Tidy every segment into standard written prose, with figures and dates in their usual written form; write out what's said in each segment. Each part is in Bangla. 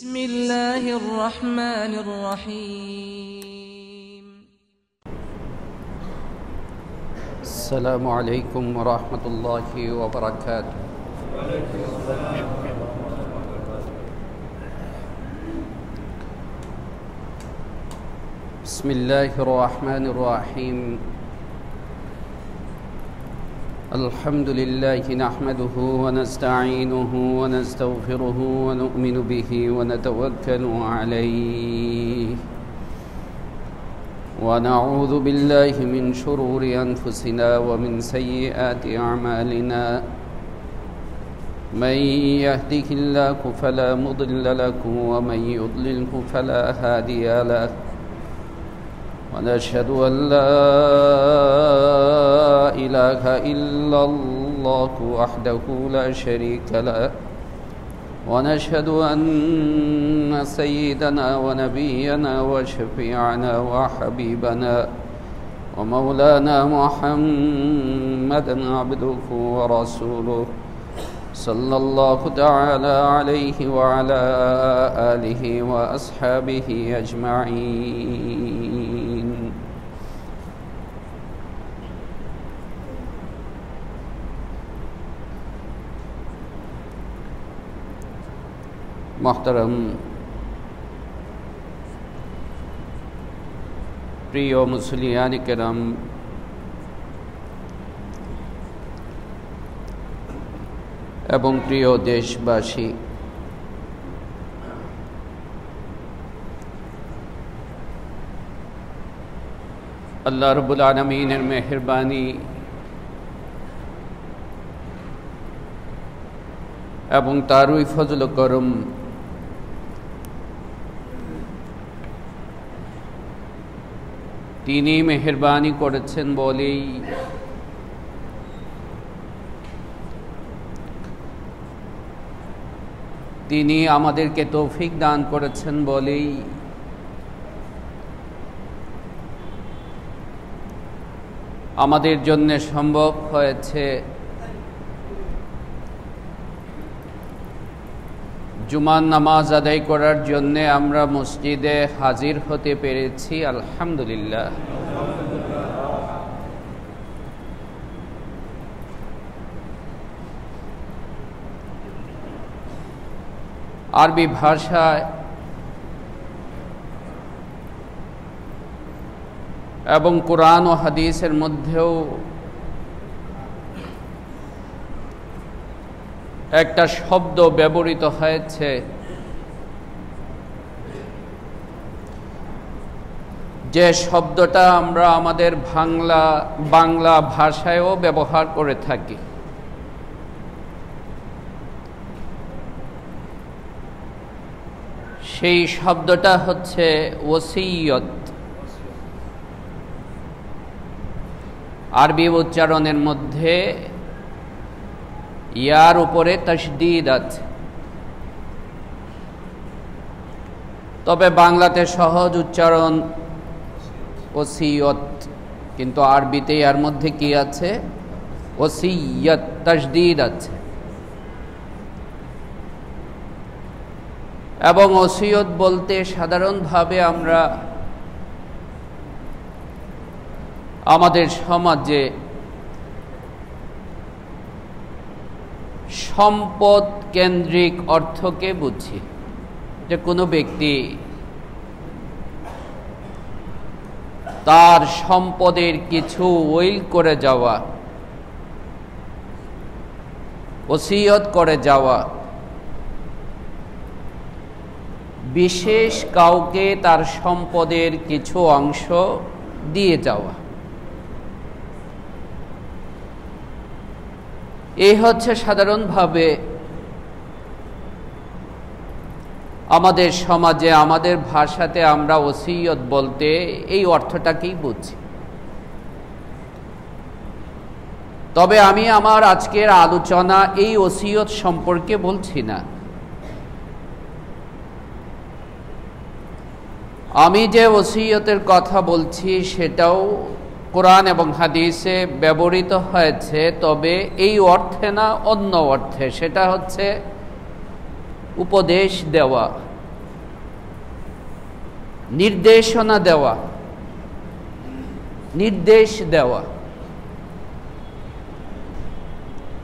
بسم الله الرحمن الرحيم السلام عليكم ورحمة الله وبركاته. بسم الله الرحمن الرحيم. الحمد لله نحمده ونستعينه ونستغفره ونؤمن به ونتوكل عليه ونعوذ بالله من شرور أنفسنا ومن سيئات أعمالنا. من يهده الله فلا مضل له ومن يضلله فلا هادي له. ونشهد أن لا إله إلا الله وحده لا شريك له. ونشهد أن سيدنا ونبينا وشفيعنا وحبيبنا ومولانا محمدا عبده ورسوله صلى الله تعالى عليه وعلى آله وأصحابه أجمعين. محترم প্রিয় মুসলিয়ান কেরাম, এবং প্রিয় দেশবাসী, আল্লাহ রাব্বুল আলামিনের মেহেরবানি এবং তারই ফজল ও করম তিনি মেহেরবানি করেছেন বলেই তিনি আমাদেরকে তৌফিক দান করেছেন বলেই আমাদের জন্য সম্ভব হয়েছে জুমার নামাজ আদায় করার জন্য আমরা মসজিদে হাজির হতে পেরেছি। আলহামদুলিল্লাহ। আরবি ভাষায় এবং কোরআন ও হাদিসের মধ্যেও একটা শব্দ ব্যবহৃত হয়েছে, যে শব্দটা আমরা আমাদের বাংলা ভাষায়ও ব্যবহার করে থাকি। সেই শব্দটা হচ্ছে ওসিয়ত। আরবি উচ্চারণের মধ্যে ইয়ার উপরে তাশদীদ আছে, তবে বাংলাতে সহজ উচ্চারণ ওসিয়ত, কিন্তু আরবিতে এর মধ্যে কি আছে? ওসিয়ত, তাশদীদ আছে। এবং ওসিয়ত বলতে সাধারণভাবে আমরা আমাদের সমাজে সম্পদ কেন্দ্রিক অর্থকে বুঝি, যে কোনো ব্যক্তি তার সম্পদের কিছু উইল করে যাওয়া, ওসিয়ত করে যাওয়া, বিশেষ কাউকে তার সম্পদের কিছু অংশ দিয়ে যাওয়া, এই হচ্ছে সাধারণভাবে আমাদের সমাজে, আমাদের ভাষাতে আমরা ওসিয়ত বলতে এই অর্থটাকেই বুঝি। তবে আমি আমার আজকের আলোচনা এই ওসিয়ত সম্পর্কে বলছি না। আমি যে ওসিয়তের কথা বলছি সেটাও কোরআন এবং হাদিসে ব্যবহৃত হয়েছে, তবে এই অর্থে না, অন্য অর্থে। সেটা হচ্ছে উপদেশ দেওয়া, নির্দেশনা দেওয়া, নির্দেশ দেওয়া।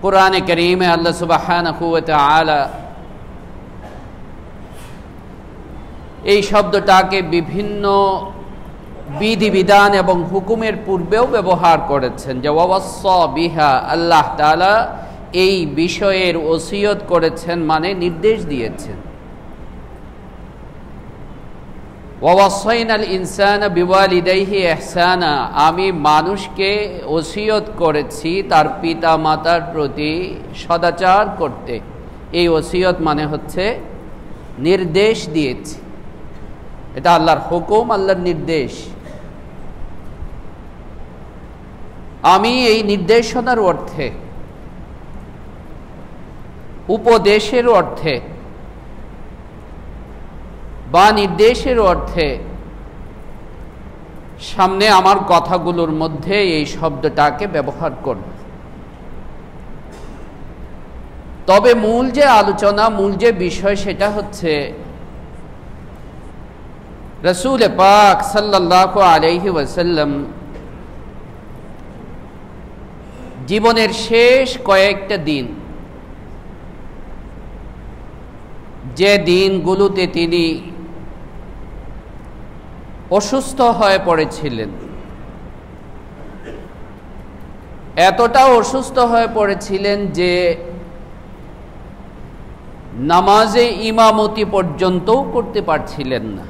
কুরআনে কারীমে আল্লাহ সুবহানাহু ওয়া তাআলা এই শব্দটাকে বিভিন্ন বিধিবিধান এবং হুকুমের পূর্বেও ব্যবহার করেছেন, যে ওয়াওয়াসসা বিহা, আল্লাহ তাআলা এই বিষয়ের ওসিয়ত করেছেন, মানে নির্দেশ দিয়েছেন। ওয়াওয়াসাইনাল ইনসানা বিওয়ালিদাইহি ইহসানা, আমি মানুষকে ওসিয়ত করেছি তার পিতা মাতার প্রতি সদাচার করতে। এই ওসিয়ত মানে হচ্ছে নির্দেশ দিয়েছি, এটা আল্লাহর হুকুম, আল্লাহর নির্দেশ। আমি এই নির্দেশনার অর্থে, উপদেশের অর্থে বা নির্দেশের অর্থে সামনে আমার কথাগুলোর মধ্যে এই শব্দটাকে ব্যবহার করব। তবে মূল যে আলোচনা, মূল যে বিষয়, সেটা হচ্ছে রাসূল পাক সাল্লাল্লাহু আলাইহি ওয়াসাল্লাম জীবনের শেষ কয়েকটা দিন, যে দিনগুলোতে তিনি অসুস্থ হয়ে পড়েছিলেন, এতটা অসুস্থ হয়ে পড়েছিলেন যে নামাজে ইমামতি পর্যন্তও করতে পারছিলেন না।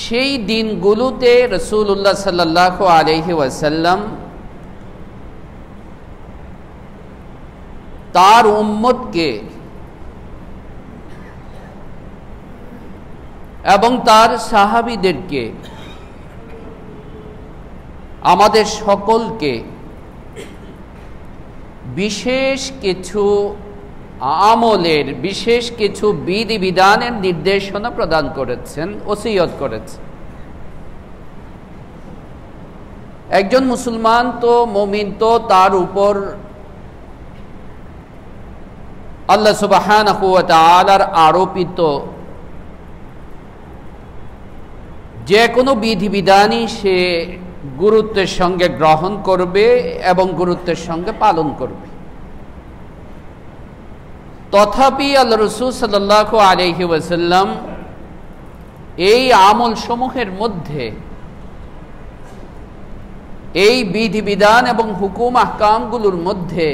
সেই দিনগুলোতে রাসূলুল্লাহ সাল্লাল্লাহু আলাইহি ওয়াসাল্লাম তার উম্মতকে এবং তার সাহাবীদেরকে, আমাদের সকলকে বিশেষ কিছু আমলের, বিশেষ কিছু বিধিবিধানের নির্দেশনা প্রদান করেছেন, ওসিয়ত করেছেন। একজন মুসলমান তো, মুমিন তো, তার উপর আল্লাহ সুবহানাহু ওয়া তাআলার আরোপিত যে কোনো বিধিবিধানই সে গুরুত্বের সঙ্গে গ্রহণ করবে এবং গুরুত্বের সঙ্গে পালন করবে। তথাপি আল্লাহ রাসূল সাল্লাল্লাহু আলাইহি ওয়াসাল্লাম এই আমল সমূহের মধ্যে, এই বিধিবিধান এবং হুকুম আহকামগুলোর মধ্যে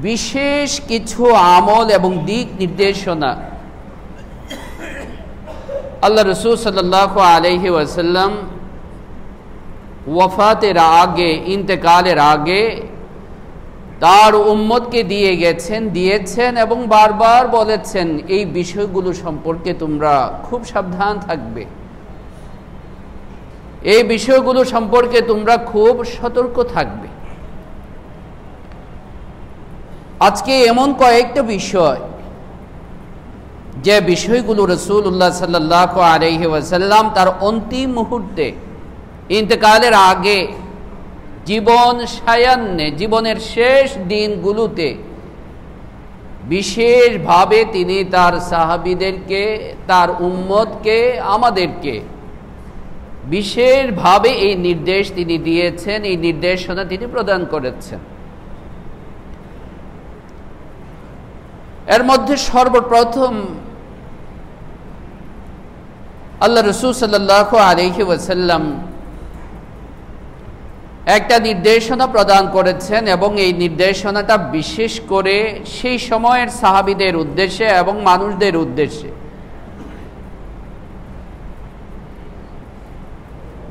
বিশেষ কিছু আমল এবং দিক নির্দেশনা আল্লাহ রাসূল সাল্লাল্লাহু আলাইহি ওয়াসাল্লাম ওয়াফাতের আগে, ইন্তেকালের আগে তার উম্মতকে দিয়েছেন এবং বারবার বলেছেন, এই বিষয়গুলো সম্পর্কে তোমরা খুব সাবধান থাকবে, এই বিষয়গুলো সম্পর্কে তোমরা খুব সতর্ক থাকবে। আজকে এমন কয়েকটা বিষয়, যে বিষয়গুলো রাসূলুল্লাহ সাল্লাল্লাহু আলাইহি ওয়াসাল্লাম তার অন্তিম মুহূর্তে, ইন্তেকালের আগে, জীবন সায়ান্নে, জীবনের শেষ দিনগুলোতে বিশেষভাবে তিনি তার সাহাবীদেরকে, তার উম্মতকে, আমাদেরকে বিশেষভাবে এই নির্দেশ তিনি দিয়েছেন, এই নির্দেশনা তিনি প্রদান করেছেন। এর মধ্যে সর্বপ্রথম আল্লাহ রাসূল সাল্লাল্লাহু আলাইহি ওয়াসাল্লাম একটা নির্দেশনা প্রদান করেছেন, এবং এই নির্দেশনাটা বিশেষ করে সেই সময়ের সাহাবীদের উদ্দেশ্যে এবং মানুষদের উদ্দেশ্যে,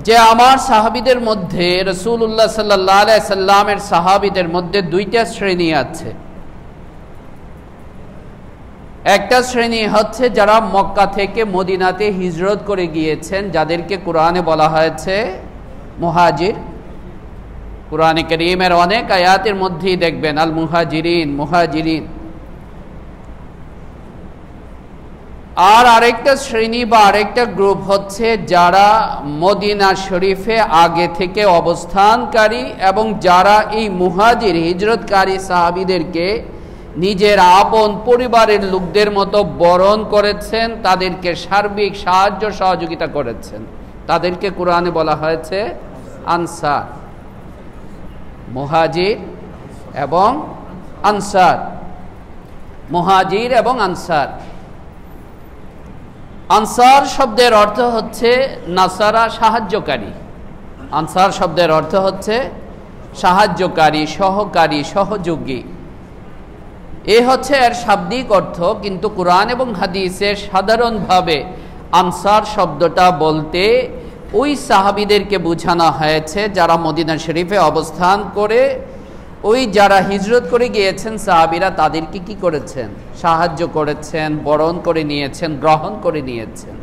যে আমার সাহাবীদের মধ্যে, রাসূলুল্লাহ সাল্লাল্লাহু আলাইহি সাল্লামের সাহাবীদের মধ্যে দুইটা শ্রেণী আছে। একটা শ্রেণী হচ্ছে যারা মক্কা থেকে মদিনাতে হিজরত করে গিয়েছেন, যাদেরকে কোরআনে বলা হয়েছে মুহাজির। কোরআনে কারীমের অনেক আয়াতের মধ্যেই দেখবেন আল মুহাজিরিন, মুহাজিরিন। আর আরেকটা শ্রেণী বা আরেকটা গ্রুপ হচ্ছে যারা মদিনা শরীফে আগে থেকে অবস্থানকারী এবং যারা এই মুহাজির, হিজরতকারী সাহাবীদেরকে নিজের আপন পরিবারের লোকদের মতো বরণ করেছেন, তাদেরকে সার্বিক সাহায্য সহযোগিতা করেছেন। তাদেরকে কোরআনে বলা হয়েছে আনসার, মুহাজির এবং আনসার। মুহাজির এবং আনসার। আনসার শব্দের অর্থ হচ্ছে নাসারা, সাহায্যকারী। আনসার শব্দের অর্থ হচ্ছে সাহায্যকারী, সহকারী, সহযোগী। এ হচ্ছে এর শাব্দিক অর্থ। কিন্তু কোরআন এবং হাদিসে সাধারণভাবে আনসার শব্দটা বলতে ওই সাহাবীদেরকে বোঝানো হয়েছে যারা মদিনা শরীফে অবস্থান করে, ওই যারা হিজরত করে গিয়েছেন সাহাবীরা, তাদেরকে কি করেছেন? সাহায্য করেছেন, বরণ করে নিয়েছেন, গ্রহণ করে নিয়েছেন।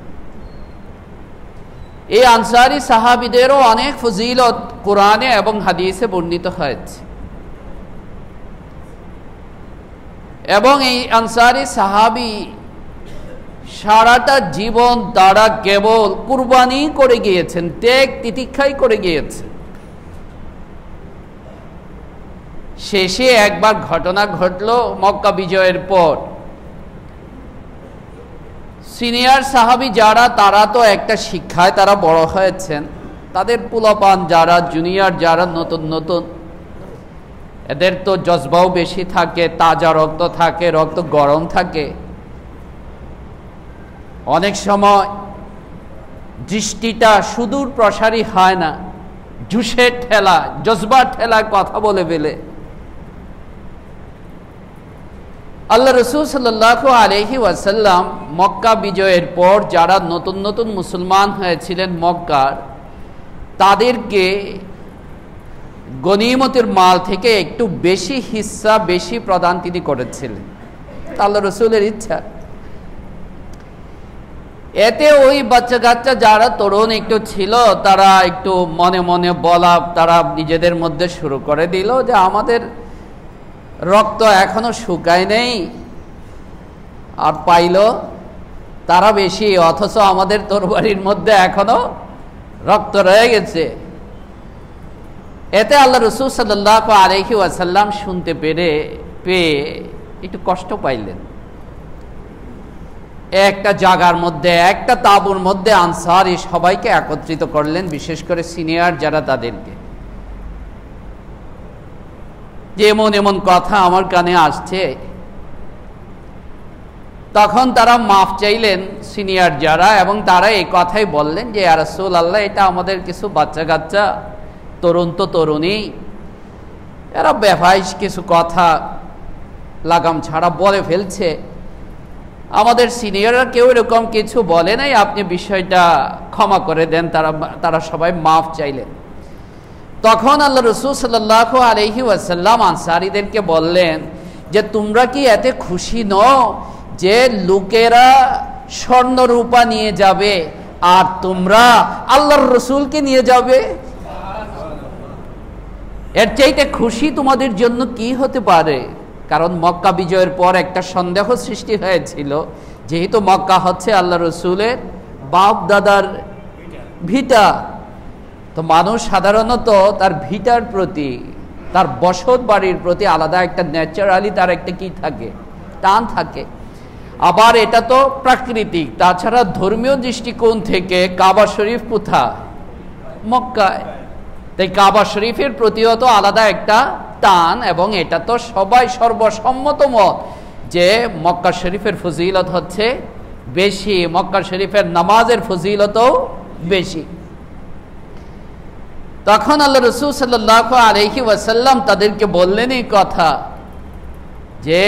এই আনসারি সাহাবীদেরও অনেক ফজিলত কোরআনে এবং হাদিসে বর্ণিত হয়েছে। এবং এই আনসারি সাহাবী সারাটা জীবন তারা কেবল কুরবানি করে গিয়েছেন, ত্যাগ তিতিক্ষাই করে গিয়েছেন। শেষে একবার ঘটনা ঘটলো মক্কা বিজয়ের পর। সিনিয়র সাহাবী যারা, তারা তো একটা শিক্ষায় তারা বড় হয়েছেন। তাদের পোলাপান যারা, জুনিয়র যারা, নতুন নতুন, এদের তো জজবাও বেশি থাকে, তাজা রক্ত থাকে, রক্ত গরম থাকে। অনেক সময় দৃষ্টিটা সুদূর প্রসারী হয় না, জুসের ঠেলা, জজবার ঠেলায় কথা বলে ফেলে। আল্লাহ রাসূল সাল্লাল্লাহু আলাইহি ওয়াসাল্লাম মক্কা বিজয়ের পর যারা নতুন নতুন মুসলমান হয়েছিলেন মক্কার, তাদেরকে গনিমতের মাল থেকে একটু বেশি হিস্সা, বেশি প্রদান তিনি করেছিলেন। আল্লাহ রাসূলের ইচ্ছা। এতে ওই বাচ্চা কাচ্চা যারা তরুণ একটু ছিল, তারা একটু মনে মনে বলা, তারা নিজেদের মধ্যে শুরু করে দিল যে আমাদের রক্ত এখনো শুকায় নেই, আর পাইল তারা বেশি, অথচ আমাদের তরবারির মধ্যে এখনো রক্ত রয়ে গেছে। এতে আল্লাহ রাসূল সাল্লাল্লাহু আলাইহি ওয়াসাল্লাম শুনতে পেয়ে একটু কষ্ট পাইলেন। একটা জায়গার মধ্যে, একটা তাঁবুর মধ্যে আনসারী সবাইকে একত্রিত করলেন, বিশেষ করে সিনিয়র যারা, তাদেরকে, যে এমন এমন কথা আমার কানে আসছে। তখন তারা মাফ চাইলেন সিনিয়র যারা, এবং তারা এই কথাই বললেন যে ইয়া রাসূলুল্লাহ, এটা আমাদের কিছু বাচ্চা কাচ্চা, তরুণ তো তরুণী, এরা বেফাইস কিছু কথা লাগাম ছাড়া বলে ফেলছে। আমাদের সিনিয়ররা কেউ এরকম কিছু বলে নাই, আপনি বিষয়টা ক্ষমা করে দেন। তারা সবাই মাফ চাইলেন। তখন আল্লাহ রাসূল সাল্লাল্লাহু আলাইহি ওয়াসাল্লাম আনসারীদেরকে বললেন যে তোমরা কি এতে খুশি নও যে লোকেরা স্বর্ণ রূপা নিয়ে যাবে আর তোমরা আল্লাহর রাসূলকে নিয়ে যাবে? এর চাইতে খুশি তোমাদের জন্য কি হতে পারে? কারণ মক্কা বিজয়ের পর একটা সন্দেহ সৃষ্টি হয়েছিল, যেহেতু মক্কা হচ্ছে আল্লাহ রাসূলের বাপ দাদার ভিটা, তো মানুষ সাধারণত তার ভিটার প্রতি, তার বসত বাড়ির প্রতি আলাদা একটা ন্যাচারালি তার একটা কি থাকে, টান থাকে। আবার এটা তো প্রাকৃতিক। তাছাড়া ধর্মীয় দৃষ্টিকোণ থেকে কাবা শরীফ কোথায়? মক্কায়। তাই কাবা শরীফের প্রতিও তো আলাদা একটা টান, এবং এটা তো সবাই সর্বসম্মত মত যে মক্কা শরীফের ফজিলত হচ্ছে বেশি, মক্কা শরীফের নামাজের ফজিলতও বেশি। তখন আল্লাহ রাসূল সাল্লাল্লাহু আলাইহি ওয়াসাল্লাম তাদেরকে বললেন এই কথা যে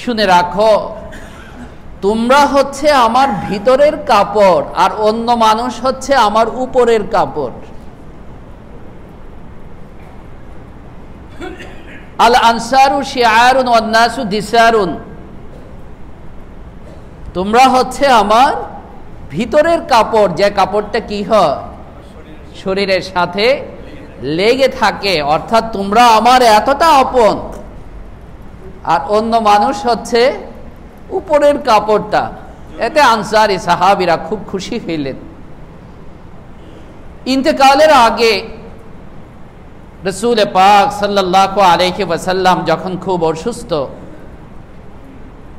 শুনে রাখো, তোমরা হচ্ছে আমার ভিতরের কাপড় আর অন্য মানুষ হচ্ছে আমার উপরের কাপড়। আল আনসারু শিআরুন ওয়ান নাসু দিসারুন, তোমরা হচ্ছে আমার ভিতরের কাপড়, যে কাপড়টা কি হয়? শরীরের সাথে লেগে থাকে, অর্থাৎ তোমরা আমার এতটা আপন। আর অন্য মানুষ হচ্ছে উপরের কাপড়টা। এতে আনসারী সাহাবীরা খুব খুশি হইলেন। ইন্তেকালের আগে রাসূল পাক সাল্লাল্লাহু আলাইহি ওয়াসাল্লাম যখন খুব অসুস্থ,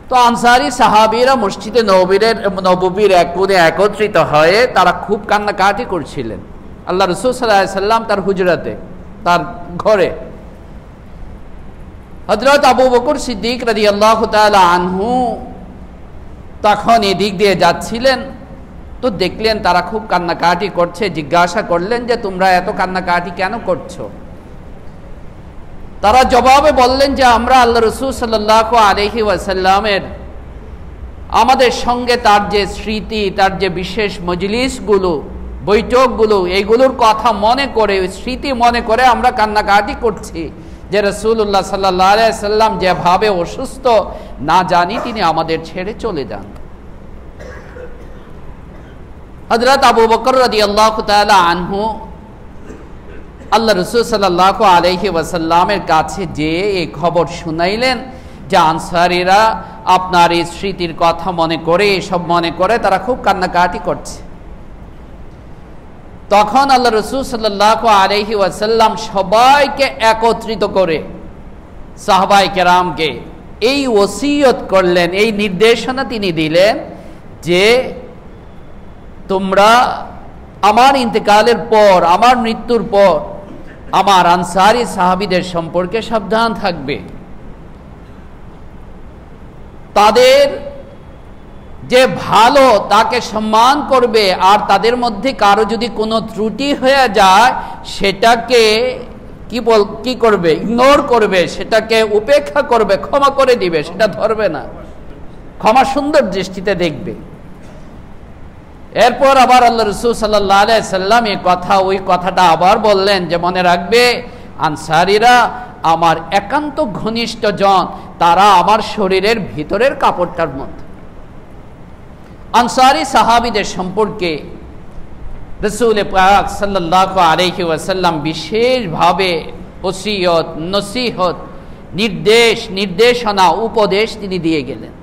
তো আনসারী সাহাবীরা মসজিদে নববীর এক কোণে একত্রিত হয়ে তারা খুব কান্নাকাটি করছিলেন। আল্লাহ রাসূল সাল্লাল্লাহু আলাইহি সাল্লাম তার হুজরাতে, তার ঘরে। হযরত আবু বকর সিদ্দিক রাদিয়াল্লাহু তাআলা আনহু তখন এদিক দিয়ে যাচ্ছিলেন, তো দেখলেন তারা খুব কান্নাকাটি করছে। জিজ্ঞাসা করলেন যে তোমরা এত কান্নাকাটি কেন করছো? তারা জবাবে বললেন যে আমরা আল্লাহ রাসূল সাল্লাল্লাহু আলাইহি ওয়াসাল্লামের আমাদের সঙ্গে তার যে স্মৃতি, তার যে বিশেষ মজলিসগুলো, বৈঠকগুলো, এইগুলোর কথা মনে করে, স্মৃতি মনে করে আমরা কান্নাকাটি করছি যে রাসূলুল্লাহ সাল্লাল্লাহু আলাইহি ওয়াসাল্লাম যেভাবে অসুস্থ, না জানি তিনি আমাদের ছেড়ে চলে যান। হযরত আবু বকর রাদিয়াল্লাহু তাআলা আনহু আল্লাহ রাসূল সাল্লাল্লাহু আলাইহি ওয়াসাল্লামের কাছে যেয়ে এই খবর শুনাইলেন যে আনসারীরা আপনার এই স্মৃতির কথা মনে করে, এসব মনে করে তারা খুব কান্নাকাটি করছে। তখন আল্লাহ রাসূল সাল্লাল্লাহু আলাইহি ওয়াসাল্লাম সবাইকে একত্রিত করে সাহাবায়ে কেরামকে এই ওসিয়ত করলেন, এই নির্দেশনা তিনি দিলেন যে তোমরা আমার ইন্তেকালের পর, আমার মৃত্যুর পর আমার আনসারী সাহাবীদের সম্পর্কে সাবধান থাকবে। তাদের যে ভালো তাকে সম্মান করবে, আর তাদের মধ্যে কারো যদি কোনো ত্রুটি হয়ে যায় সেটাকে কি করবে? ইগনোর করবে, সেটাকে উপেক্ষা করবে, ক্ষমা করে দিবে, সেটা ধরবে না, ক্ষমা সুন্দর দৃষ্টিতে দেখবে। এরপর আবার আল্লাহ রাসূল সাল্লাল্লাহু আলাইহি সাল্লাম ওই কথাটা আবার বললেন যে মনে রাখবে আনসারীরা আমার একান্ত ঘনিষ্ঠ জন, তারা আমার শরীরের ভিতরের কাপড়টার মতো। আনসারী সাহাবীদের সম্পর্কে রাসূল পাক সাল্লাল্লাহু আলাইহি ওয়াসাল্লাম বিশেষভাবে ওসিয়ত, নসিহত, নির্দেশনা, উপদেশ তিনি দিয়ে গেলেন।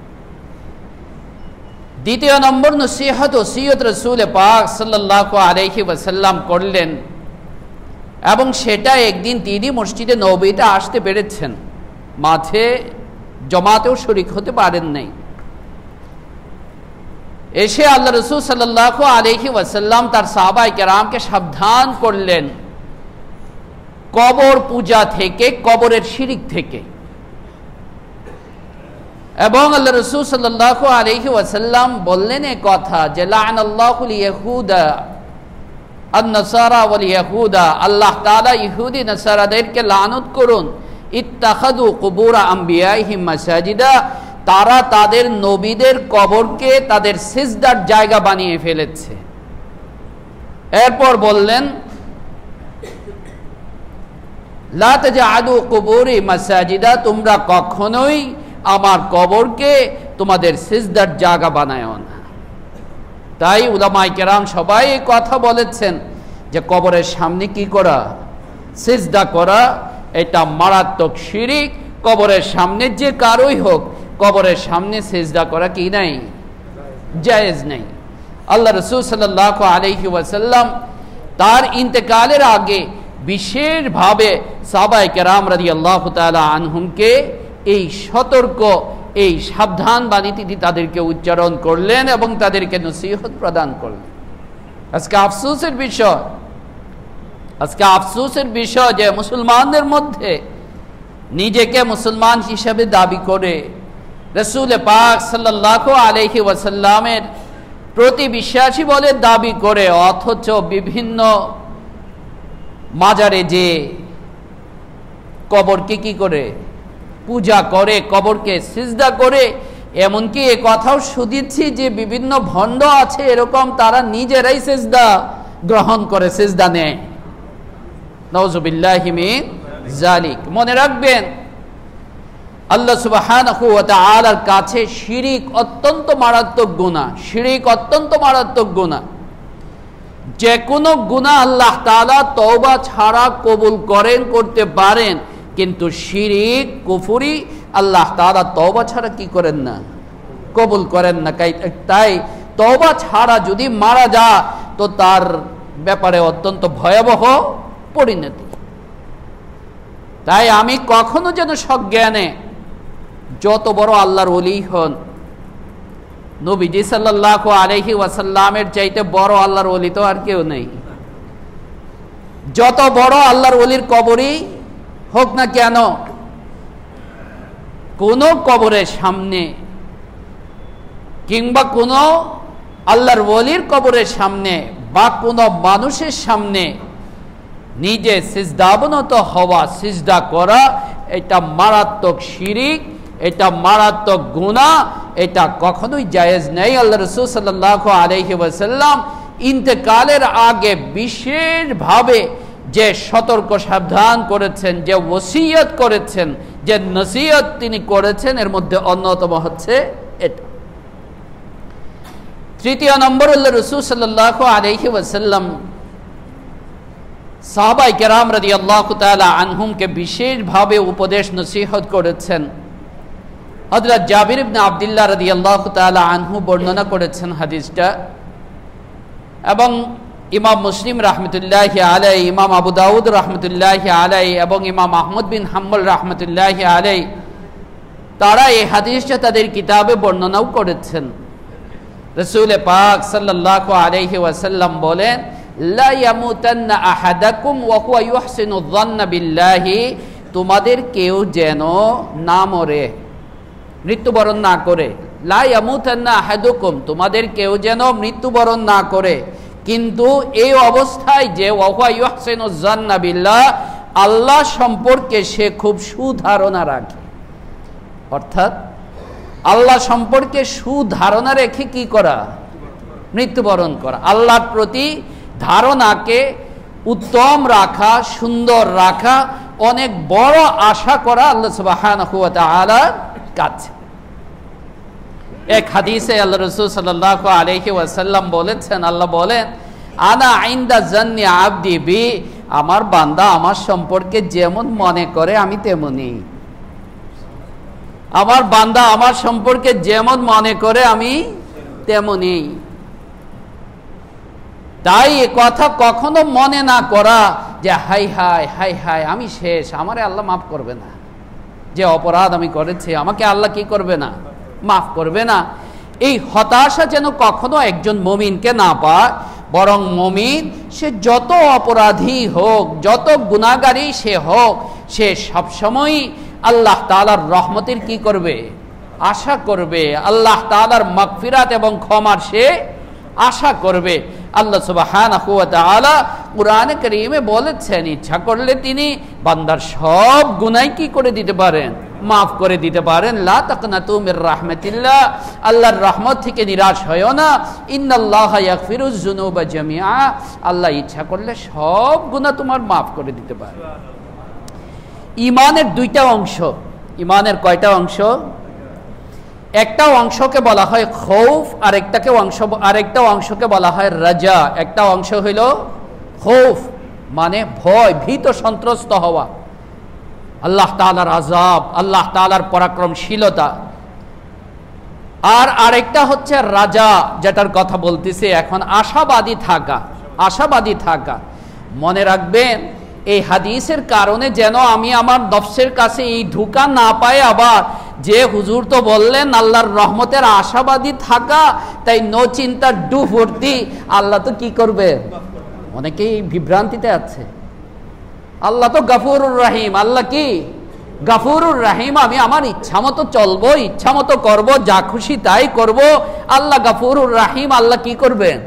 দ্বিতীয় নম্বর নসিহত, ওসিয়ত রাসূল পাক সাল্লাল্লাহু আলাইহি ওয়াসাল্লাম করলেন, এবং সেটা একদিন তিনি মসজিদে নববীতে আসতে পেরেছেন, মাঝে জমাতেও শরীক হতে পারেন নাই। এসে আল্লাহ রাসূল সাল্লাল্লাহু আলাইহি ওয়াসাল্লাম তার সাহাবায়ে কেরামকে সাবধান করলেন কবর পূজা থেকে, কবরের শিরিক থেকে। এবং আল্লাহ রাসূল সাল্লাল্লাহু আলাইহি ওয়াসাল্লাম বললেন এই কথা যে লা'নাল্লাহুল ইয়াহুদা আন-নাসারা ওয়াল ইয়াহুদা, আল্লাহ তাআলা ইহুদি নাসারাদেরকে লানত করুন, ইত্তাখাযু কুবুর আম্বিয়াইহিম মাসাজিদা, তারা তাদের নবীদের কবরকে তাদের সিজদার জায়গা বানিয়ে ফেলেছে। এরপর বললেন লা তাজআলু কুবুরি মাসাজিদা, তোমরা কখনোই আমার কবরকে তোমাদের সিজদার জায়গা বানায়ও না। তাই উলামায়ে কেরাম সবাই এই কথা বলেছেন যে কবরের সামনে কি করা? সিজদা করা, এটা মারাত্মক শিরিক। কবরের সামনে যে কারোই হোক, কবরের সামনে সিজদা করা কি নাই? জায়েজ নেই। আল্লাহ রাসূল সাল্লাল্লাহু আলাইহি ওয়াসাল্লাম তার ইন্তেকালের আগে বিশেষভাবে সাহাবায়ে কেরাম রাদিয়াল্লাহু তাআলা আনহুমকে এই সতর্ক, এই সাবধান বাণী তিনি তাদেরকে উচ্চারণ করলেন এবং তাদেরকে নসিহত প্রদান করলেন। আজকে আফসোসের বিষয় যে মুসলমানদের মধ্যে নিজেকে মুসলমান হিসেবে দাবি করে রাসূল পাক সাল্লাল্লাহু আলাইহি ওয়াসাল্লামের প্রতি বিশ্বাসী বলে দাবি করে, অথচ বিভিন্ন মাজারে যে কবরকে কি করে? পূজা করে, কবরকে সিজদা করে। এমনকি এ কথাও শুনেছি যে বিভিন্ন ভণ্ড আছে এরকম, তারা নিজেরাই সিজদা গ্রহণ করে, সিজদা নেয়। নাউযুবিল্লাহি মিন যালিক। মনে রাখবেন আল্লাহ সুবহানাহু ওয়া তাআলার কাছে শিরিক অত্যন্ত মারাত্মক গুনাহ। শিরিক অত্যন্ত মারাত্মক গুনাহ। যে কোনো গুনাহ আল্লাহ তাআলা তওবা ছাড়া কবুল করতে পারেন, কিন্তু শিরিক, কুফরি আল্লাহ তাআলা তওবা ছাড়া কি করেন না? কবুল করেন না। তাই তওবা ছাড়া যদি মারা যায় তো তার ব্যাপারে অত্যন্ত ভয়াবহ পরিণতি। তাই আমি কখনো যেন সজ্ঞানে যত বড় আল্লাহর ওলি হন, নবীজি সাল্লাল্লাহু আলাইহি ওয়াসাল্লামের চাইতে বড় আল্লাহর ওলি তো আর কেউ নেই। যত বড় আল্লাহর ওলির কবরই হোক না কেন, কোন কবরের সামনে কিংবা কোন আল্লাহর ওলির কবরের সামনে বা কোন মানুষের সামনে নিজে সিজদাবনত হওয়া, সিজদা করা, এটা মারাত্মক শিরিক, এটা মারাত্মক গুনাহ, এটা কখনোই জায়েজ নেই। আল্লাহ রাসূল সাল্লাল্লাহু আলাইহি ওয়াসাল্লাম ইন্তেকালের আগে বিশেষভাবে যে সতর্ক সাবধান করেছেন, যে ওসিয়ত করেছেন, যে নসিহত তিনি করেছেন, এর মধ্যে অন্যতম হচ্ছে এটা। তৃতীয় নম্বর, আল্লাহ রাসূল সাল্লাল্লাহু আলাইহি ওয়াসাল্লাম সাহাবায়ে কেরাম রাদিয়াল্লাহু তাআলা আনহুমকে বিশেষভাবে উপদেশ নসিহত করেছেন। হযরত জাবির ইবনে আব্দুল্লাহ রাদিয়াল্লাহু তাআলা আনহু বর্ণনা করেছেন হাদিসটা, এবং ইমাম মুসলিম রাহমাতুল্লাহি আলাইহি, ইমাম আবু দাউদ রাহমাতুল্লাহি আলাইহি এবং ইমাম আহমদ বিন হাম্বল রাহমাতুল্লাহি আলাইহি তারা এই হাদিসটা তাদের কিতাবে বর্ণনাও করেছেন। রাসূল পাক সাল্লাল্লাহু আলাইহি ওয়াসাল্লাম বলেন, লা ইয়ামুতান্না আহাদাকুম ওয়া হুয়া ইউহসিনু যান্না বিল্লাহি, তোমাদের কেউ যেন না মরে, মৃত্যুবরণ না করে। লা ইয়ামুতান্না আহাদুকুম, তোমাদের কেউ যেন মৃত্যুবরণ না করে, কিন্তু এই অবস্থায় যে ওয়া হুয়া ইউহসিনু যান্না বিল্লাহ, আল্লাহ সম্পর্কে সে খুব সুধারণা রাখে। অর্থাৎ আল্লাহ সম্পর্কে সুধারণা রেখে কি করা? মৃত্যুবরণ করা। আল্লাহর প্রতি ধারণাকে উত্তম রাখা, সুন্দর রাখা, অনেক বড় আশা করা আল্লাহ সুবহানাহু ওয়া তাআলার কাছে। এক হাদিসে আল্লাহ রাসূল সাল্লাল্লাহু আলাইহি ওয়াসাল্লাম বলেছেন, আল্লাহ বলেন, আনা ইনদা জান্নি আবদি বি, আমার বান্দা আমার সম্পর্কে যেমন মনে করে আমি তেমনই। আমার বান্দা আমার সম্পর্কে যেমন মনে করে আমি তেমনই। তাই এ কথা কখনো মনে না করা যে হাই হাই হাই হাই আমি শেষ, আমারে আল্লাহ মাফ করবে না, যে অপরাধ আমি করেছি আমাকে আল্লাহ কি করবে না? মাফ করবে না। এই হতাশা যেন কখনো একজন মুমিনকে না পায়, বরং মুমিন সে যত অপরাধী হোক, যত গুনাহগারী সে হোক, সে সবসময় আল্লাহ তাআলার রহমতের কি করবে? আশা করবে। আল্লাহ তাআলার মাগফিরাত এবং ক্ষমার সে আশা করবে। আল্লাহ সুবহানাহু ওয়া তাআলা কুরআনে কারীমে বলেছেন, ইচ্ছা করলে তিনি বান্দার সব গুনাহ কি করে দিতে পারেন? মাফ করে দিতে পারেন। লা তাকনাতু মির রাহমাতিল্লাহ, আল্লাহর রহমত থেকে নিরাশ হয়ো না। ইন্নাল্লাহা ইয়াগফিরুয যুনুবা জামিআ, আল্লাহ ইচ্ছা করলে সব গুনাহ তোমার মাফ করে দিতে পারে। ঈমানের দুইটা অংশ। ঈমানের কয়টা অংশ? একটা অংশকে বলা হয় খৌফ, আরেকটা অংশকে বলা হয় রাজা। একটা অংশ হইল খৌফ, মানে ভয়, ভীত সন্ত্রস্ত হওয়া, আল্লাহ তাআলার আযাব, আল্লাহ তাআলার পরাক্রমশীলতা। আর আরেকটা হচ্ছে রাজা, যেটার কথা বলতেছি এখন, আশাবাদী থাকা। আশাবাদী থাকা। মনে রাখবেন, এই হাদিসের কারণে যেন আমি আমার নফসের কাছে এই ধোঁকা না পাই, আবার যে হুজুর তো বললেন আল্লাহর রহমতের আশাবাদী থাকা, তাই নো চিন্তা ডু ভর্তি, আল্লাহ তো কি করবে? অনেকেই বিভ্রান্তিতে আছে। আল্লাহ তো গফুরুর রহিম। আল্লাহ কি? গফুরুর রহিম। আমি আমার ইচ্ছা মতো চলবো, ইচ্ছা মতো করবো, যা খুশি তাই করব। আল্লাহ গফুরুর রহিম, আল্লাহ কি করবেন?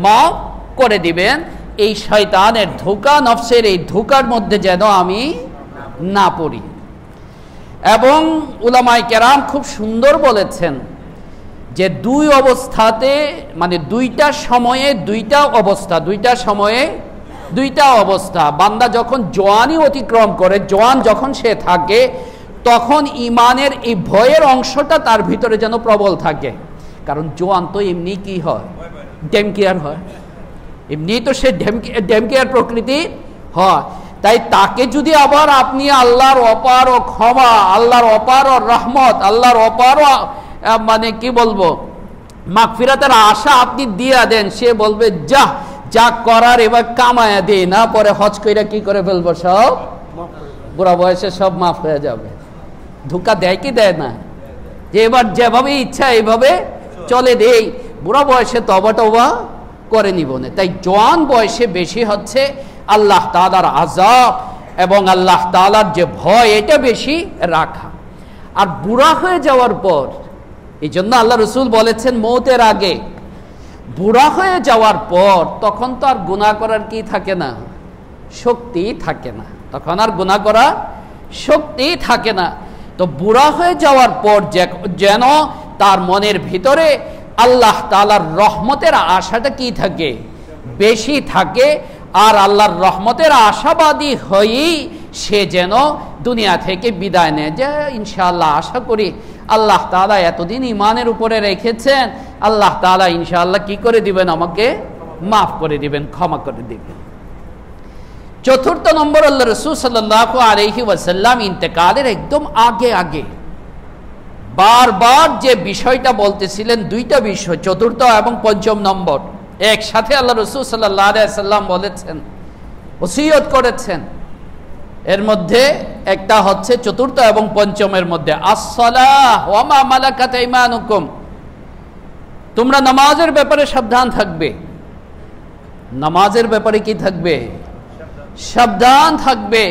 মাফ করে দিবেন। এই শয়তানের ধোঁকা, নফসের এই ধোঁকার মধ্যে যেন আমি না পড়ি। এবং উলামায়ে কেরাম খুব সুন্দর বলেছেন যে দুই অবস্থাতে, মানে দুইটা সময়ে দুইটা অবস্থা, দুইটা সময়ে দুইটা অবস্থা। বান্দা যখন জওয়ানি অতিক্রম করে, জওয়ান যখন সে থাকে, তখন ঈমানের এই ভয়ের অংশটা তার ভিতরে যেন প্রবল থাকে। কারণ জওয়ান তো এমনি কি হয়? ডেমকেয়ার হয়। এমনি তো সে ডেমকেয়ার প্রকৃতি হয়। তাই তাকে যদি আবার আপনি আল্লাহর অপার ও ক্ষমা, আল্লাহর অপার ও রহমত, আল্লাহর অপার ও মানে কি বলবো মাগফিরাতের আশা আপনি দিয়া দেন, সে বলবে যা যা করার এবার কামায়া দে না, পরে হজ কইরা কি করে ফেলবো, সব বুড়া বয়সে সব মাফ হয়ে যাবে। ধোঁকা দেয় কি দেয় না, যে এবার যেভাবে ইচ্ছা এইভাবে চলে দেই, বুড়া বয়সে তবা টবা করে নিব না। তাই জওয়ান বয়সে বেশি হচ্ছে আল্লাহ তাআলার আযাব এবং আল্লাহ তাআলার যে ভয়, এটা বেশি রাখা। আর বুড়া হয়ে যাওয়ার পর, এই জন্য আল্লাহ রসুল বলেছেন মৌতের আগে, বুড়া হয়ে যাওয়ার পর তখন তো আর গুনাহ করার কি থাকে না, শক্তি থাকে না, তখন আর গুনাহ করার শক্তি থাকে না। তো বুড়া হয়ে যাওয়ার পর যেন তার মনের ভিতরে আল্লাহ তাআলার রহমতের আশাটা কি থাকে, বেশি থাকে। আর আল্লাহর রহমতের আশাবাদী হয়েই সে যেন দুনিয়া থেকে বিদায় নেয়, যে ইনশাআল্লাহ আশা করি আল্লাহ তাআলা এতদিন ঈমানের উপরে রেখেছেন, আল্লাহ তাআলা ইনশাআল্লাহ কি করে দিবেন, আমাকে মাফ করে দিবেন, ক্ষমা করে দিবেন। চতুর্থ নম্বর, আল্লাহ রাসূল সাল্লাল্লাহু আলাইহি ওয়াসাল্লাম ইন্তেকালের একদম আগে আগে বারবার যে বিষয়টা বলতেছিলেন, দুইটা বিষয়, চতুর্থ এবং পঞ্চম নম্বর একসাথে আল্লাহ রাসূল সাল্লাল্লাহু আলাইহি ওয়াসাল্লাম বলেছেন, ওসিয়ত করেছেন। এর মধ্যে একটা হচ্ছে চতুর্থ এবং পঞ্চমের মধ্যে, আস-সালাহ ওয়া মা মালাকাত আইমানুকুম, তোমরা নামাজের ব্যাপারে সাবধান থাকবে। নামাজের ব্যাপারে কি থাকবে, সাবধান থাকবে।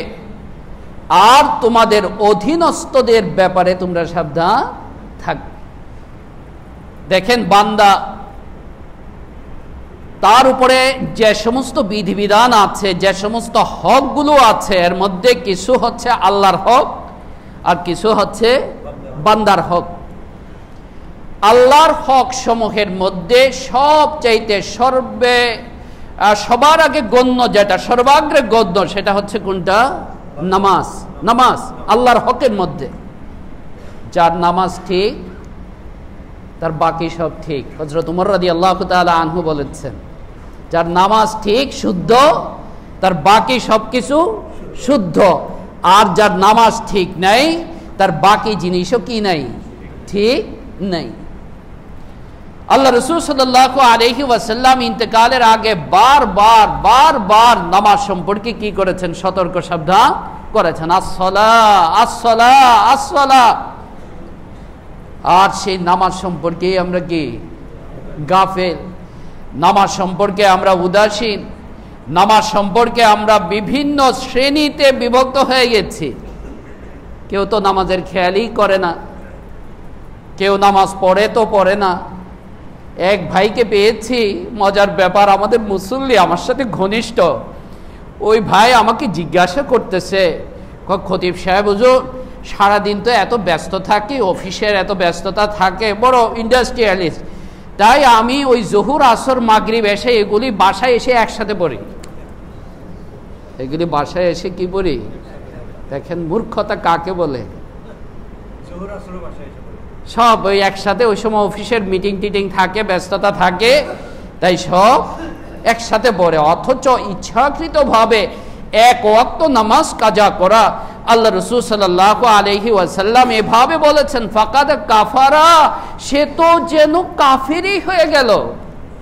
আর তোমাদের অধীনস্থদের ব্যাপারে তোমরা সাবধান থাকবে। দেখেন, বান্দা তার উপরে যে সমস্ত বিধিবিধান আছে, যে সমস্ত হকগুলো আছে, এর মধ্যে কিছু হচ্ছে আল্লাহর হক আর কিছু হচ্ছে বান্দার হক। আল্লাহর হক সমূহের মধ্যে সবচাইতে সবার আগে গণ্য, যেটা সর্বাগ্রে গণ্য, সেটা হচ্ছে কোনটা, নামাজ। নামাজ আল্লাহর হকের মধ্যে, যার নামাজ ঠিক তার বাকি সব ঠিক। হযরত উমর রাদিয়াল্লাহু তাআলা আনহু বলেছেন, যার নামাজ ঠিক শুদ্ধ, তার বাকি সবকিছু শুদ্ধ। আর যার নামাজ ঠিক নাই, তার বাকি জিনিসও কি নাই, ঠিক নাই। আল্লাহ রাসূল সাল্লাল্লাহু আলাইহি ওয়াসাল্লাম ইন্তেকালের আগে বারবার নামাজ সম্পর্কে কি করেছেন, সতর্ক সাবধান করেছেন, আস-সালাহ আস-সালাহ আস-সালাহ। আর সেই নামাজ সম্পর্কে আমরা কি গাফেল, নামাজ সম্পর্কে আমরা উদাসীন, নামাজ সম্পর্কে আমরা বিভিন্ন শ্রেণীতে বিভক্ত হয়ে গেছি। কেউ তো নামাজের খেয়ালই করে না, কেউ নামাজ পড়ে তো পড়ে না। এক ভাইকে পেয়েছি, মজার ব্যাপার, আমাদের মুসল্লি, আমার সাথে ঘনিষ্ঠ। ওই ভাই আমাকে জিজ্ঞাসা করতেছে, খতিব সাহেব হুজুর, সারাদিন তো এত ব্যস্ত থাকি, অফিসের এত ব্যস্ততা থাকে, বড় ইন্ডাস্ট্রিয়ালিস্ট, তাই আমি ওই জোহর আসর মাগরিব এসে এগুলি বাসায় এসে একসাথে পড়ি। এগুলি বাসায় এসে কি পড়ি, দেখেন মূর্খতা কাকে বলে, সব ওই একসাথে, ওই সময় অফিসের মিটিং টিটিং থাকে, ব্যস্ততা থাকে, তাই সব একসাথে পড়ে। অথচ ইচ্ছাকৃতভাবে এক ওয়াক্ত নামাজ কাজা করা, আল্লাহ রাসূল সাল্লাল্লাহু আলাইহি ওয়াসাল্লাম এভাবে বলেছেন, ফাকাদ কাফারা, সে তো যেন কাফিরই হয়ে গেল,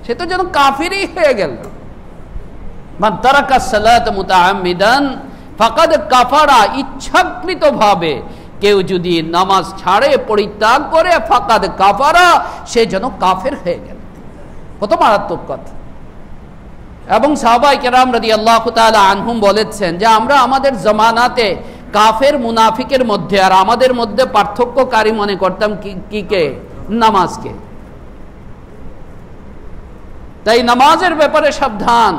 সে তো যেন কাফিরই হয়ে গেল। মান তারাকা সালাত মুতাআম্মিদান ফাকাদ কাফারা, ইচ্ছাকৃতভাবে কেউ যদি নামাজ ছাড়ে, পরিত্যাগ করে, ফাকাদ কাফারা, সে যেন কাফের হয়ে গেল। কত মারাত্মক কথা। এবং সাহাবায়ে কেরাম রাদিয়াল্লাহু তাআলা আনহুম বলেছেন যে আমরা আমাদের জামানাতে কাফের মুনাফিকের মধ্যে আর আমাদের মধ্যে পার্থক্যকারী মনে করতাম কে, নামাজকে। তাই নামাজের ব্যাপারে সাবধান।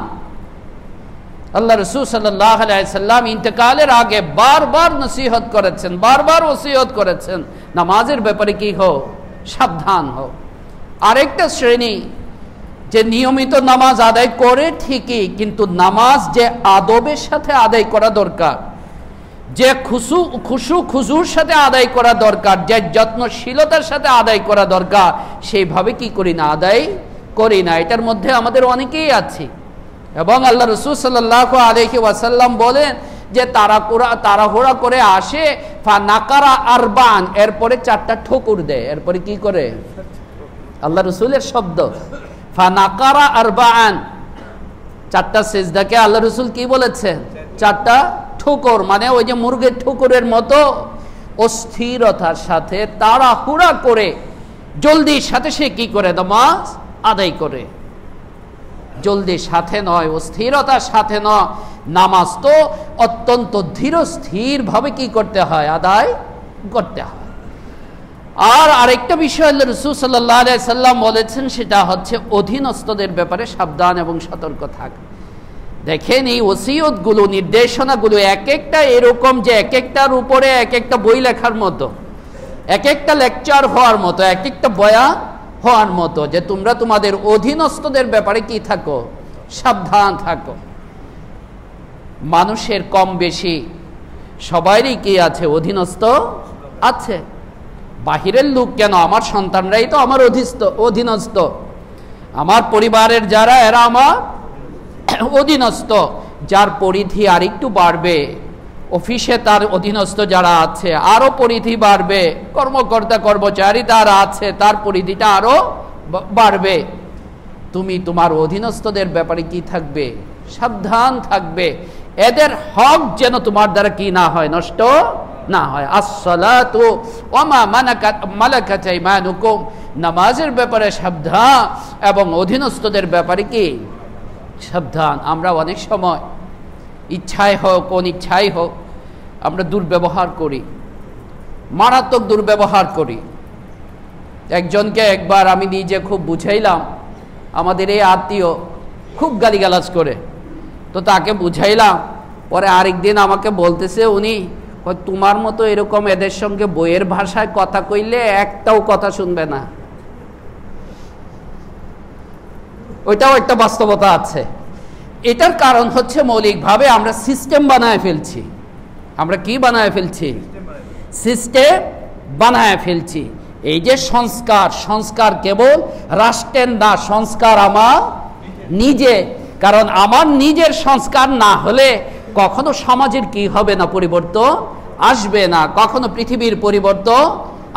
আল্লাহ রাসূল সাল্লাল্লাহু আলাইহি সাল্লাম ইন্তেকালের আগে বারবার নসিহত করেছেন, বারবার ওসিয়ত করেছেন, নামাজের ব্যাপারে কি হও, সাবধান হও। আরেকটা শ্রেণী যে নিয়মিত নামাজ আদায় করে ঠিকই, কিন্তু নামাজ যে আদবের সাথে আদায় করা দরকার, যে খুশুর সাথে আদায় করা দরকার, যে যত্নশীলতার সাথে আদায় করা দরকার, সেইভাবে কি করি না, আদায় করি না। এটার মধ্যে আমাদের অনেকেই আছি। এবং আল্লাহ রাসূল সাল্লাল্লাহু আলাইহি ওয়াসাল্লাম বলেন যে তাড়াহুড়া করে আসে, ফানাকারা আরবান, এরপরে 4টা ঠোকর দেয়, এরপরে কি করে, আল্লাহ রাসূলের শব্দ, ফানাকারা আরবান, 4টা সিজদাকে আল্লাহ রাসূল কি বলেছেন, 4টা ঠোকর, মানে ওই যে মুরগির ঠোকরের মতো অস্থিরতার সাথে তাড়াহুড়া করে জলদির সাথে সে কি করে নামাজ আদায় করে। জলদির সাথে নয়, অস্থিরতার সাথে নয়, নামাজ তো অত্যন্ত ধীর স্থির ভাবে কি করতে হয়, আদায় করতে হয়। আর আরেকটা বিষয় আল্লাহ রাসূল সাল্লাল্লাহু আলাইহি সাল্লাম বলেছেন, সেটা হচ্ছে অধীনস্থদের ব্যাপারে সাবধান এবং সতর্ক থাক। দেখেন এই ওসিয়তগুলো, নির্দেশনাগুলো এক একটা এরকম যে এক একটার উপরে এক একটা বই লেখার মতো, এক একটা লেকচার হওয়ার মতো, এক একটা বয়ান হওয়ার মতো, যে তোমরা তোমাদের অধীনস্থদের ব্যাপারে কি থাকো, সাবধান থাকো। মানুষের কম বেশি সবারই কি আছে, অধীনস্থ আছে। বাহিরের লোক কেন, আমার সন্তানরাই তো আমার অধীনস্থ, আমার পরিবারের যারা এরা আমার অধীনস্থ। যার পরিধি আর একটু বাড়বে, অফিসে তার অধীনস্থ যারা আছে আরো পরিধি বাড়বে, কর্মকর্তা কর্মচারী যারা আছে তার পরিধিটা আরো বাড়বে। তুমি তোমার অধীনস্থদের ব্যাপারে কি থাকবে, সাবধান থাকবে। এদের হক যেন তোমার দ্বারা কি না হয়, নষ্ট না হয়। আসসালাতু ওয়া মা মালাকাত আইমানুকুম, নামাজের ব্যাপারে সাবধান এবং অধীনস্থদের ব্যাপারে কি সাবধান। আমরা অনেক সময় ইচ্ছায় হোক অনিচ্ছায় হোক আমরা দুর্ব্যবহার করি, মারাত্মক দুর্ব্যবহার করি। একজনকে একবার আমি নিজে খুব বুঝাইলাম, আমাদের এই আত্মীয় খুব গালিগালাজ করে, তো তাকে বুঝাইলাম। পরে আরেকদিন আমাকে বলতেছে, উনি তোমার মতো এরকম এদের সঙ্গে বইয়ের ভাষায় কথা কইলে একটাও কথা শুনবে না। ওইটাও একটা বাস্তবতা আছে। এটার কারণ হচ্ছে মৌলিকভাবে আমরা সিস্টেম বানায় ফেলছি। আমরা কি বানায় ফেলছি, সিস্টেম বানায় ফেলছি। এই যে সংস্কার কেবল রাষ্ট্রের না, সংস্কার আমার নিজে। কারণ আমার নিজের সংস্কার না হলে কখনো সমাজের কি হবে না, পরিবর্তন আসবে না, কখনো পৃথিবীর পরিবর্তন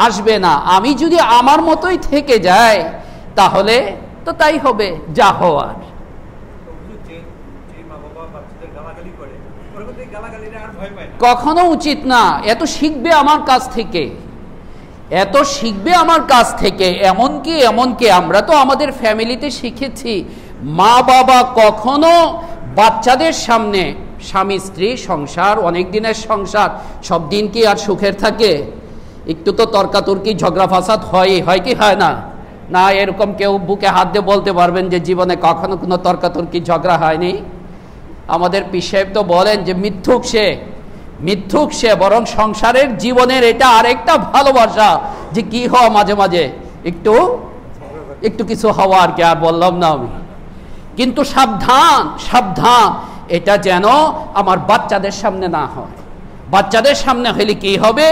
আসবে না। আমি যদি আমার মতোই থেকে যাই তাহলে তো তাই হবে যা হওয়ার। কখনো উচিত না। এত শিখবে আমার কাছ থেকে, এত শিখবে আমার কাছ থেকে। এমনকি আমরা তো আমাদের ফ্যামিলিতে শিখেছি, মা বাবা কখনো বাচ্চাদের সামনে, স্বামী স্ত্রী সংসার, অনেক দিনের সংসার, সব দিন কি আর সুখের থাকে? একটু তো তর্কাতর্কি ঝগড়া ফাসাদ হয় কি হয় না? না, এরকম কেউ বুকে হাত দিয়ে বলতে পারবেন যে জীবনে কখনো কোনো তর্কাতর্কি ঝগড়া হয়নি? আমাদের পীর সাহেব তো বলেন যে মিথ্যুক সে, বরং সংসারের জীবনের এটা আরেকটা ভালোবাসা, যে কি হওয়া মাঝে মাঝে একটু কিছু হওয়া, আর কি, আর বললাম না আমি। কিন্তু সাবধান, এটা যেন আমার বাচ্চাদের সামনে না হয়। বাচ্চাদের সামনে হলে কি হবে,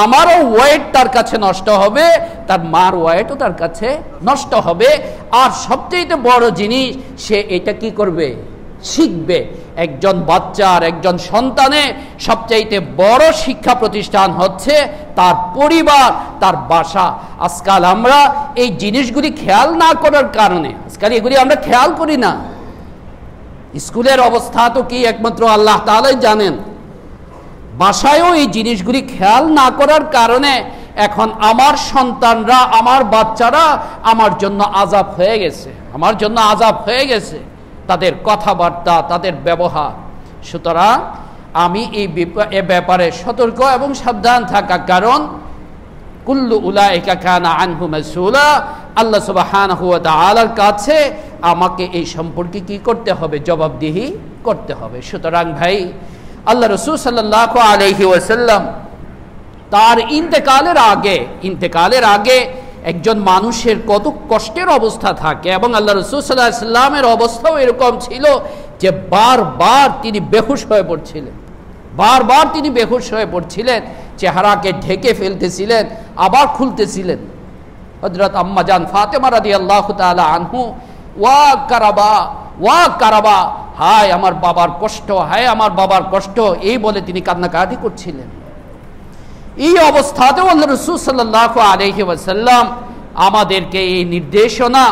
আমারও ওয়েট তার কাছে নষ্ট হবে, তার মার ওয়েটও তার কাছে নষ্ট হবে। আর সবচেয়ে বড় জিনিস, সে এটা কি করবে, শিখবে। একজন বাচ্চার, একজন সন্তানের সবচাইতে বড় শিক্ষা প্রতিষ্ঠান হচ্ছে তার পরিবার, তার বাসা। আজকাল আমরা এই জিনিসগুলি খেয়াল না করার কারণে, আজকাল এগুলি আমরা খেয়াল করি না। স্কুলের অবস্থা তো কি একমাত্র আল্লাহ তাআলাই জানেন। বাসায়ও এই জিনিসগুলি খেয়াল না করার কারণে এখন আমার সন্তানরা, আমার বাচ্চারা আমার জন্য আযাব হয়ে গেছে, তাদের কথাবার্তা, তাদের ব্যবহার। সুতরাং আমি এই ব্যাপারে সতর্ক এবং সাবধান থাকা, কারণ কুল্লু উলাইকা কানা আনহু মাসউলা, আল্লাহ সুবহানাহু ওয়া তাআলার কাছে আমাকে এই সম্পর্কে কি করতে হবে, জবাবদিহি করতে হবে। সুতরাং ভাই, আল্লাহ রাসূল সাল্লাল্লাহু আলাইহি ওয়াসাল্লাম তার ইন্তেকালের আগে একজন মানুষের কত কষ্টের অবস্থা থাকে, এবং আল্লাহ রাসূল সাল্লাল্লাহু আলাইহি ওয়াসাল্লামের অবস্থাও এরকম ছিল যে বারবার তিনি বেহুশ হয়ে পড়ছিলেন, চেহারাকে ঢেকে ফেলতেছিলেন, আবার খুলতেছিলেন। হযরত আম্মা জান ফাতেমা রাদিয়াল্লাহু তাআলা আনহু, ওয়া কারাবা, হায় আমার বাবার কষ্ট, এই বলে তিনি কান্নাকাটি করছিলেন। এই অবস্থাতেও আল্লাহ রাসূল সাল্লাল্লাহু আলাইহি ওয়াসাল্লাম আমাদেরকে এই নির্দেশনা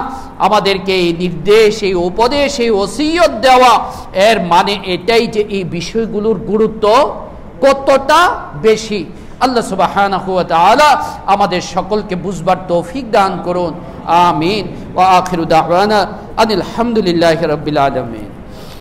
আমাদেরকে এই নির্দেশ, এই উপদেশ, এই ওসিয়ত দেওয়া, এর মানে এটাই যে এই বিষয়গুলোর গুরুত্ব কতটা বেশি। আল্লাহ সুবহানাহু ওয়া তাআলা আমাদের সকলকে বুঝবার তৌফিক দান করুন। আমিন। ওয়া আখিরু দাওয়ানা আনিল হামদুলিল্লাহি রাব্বিল আলামিন।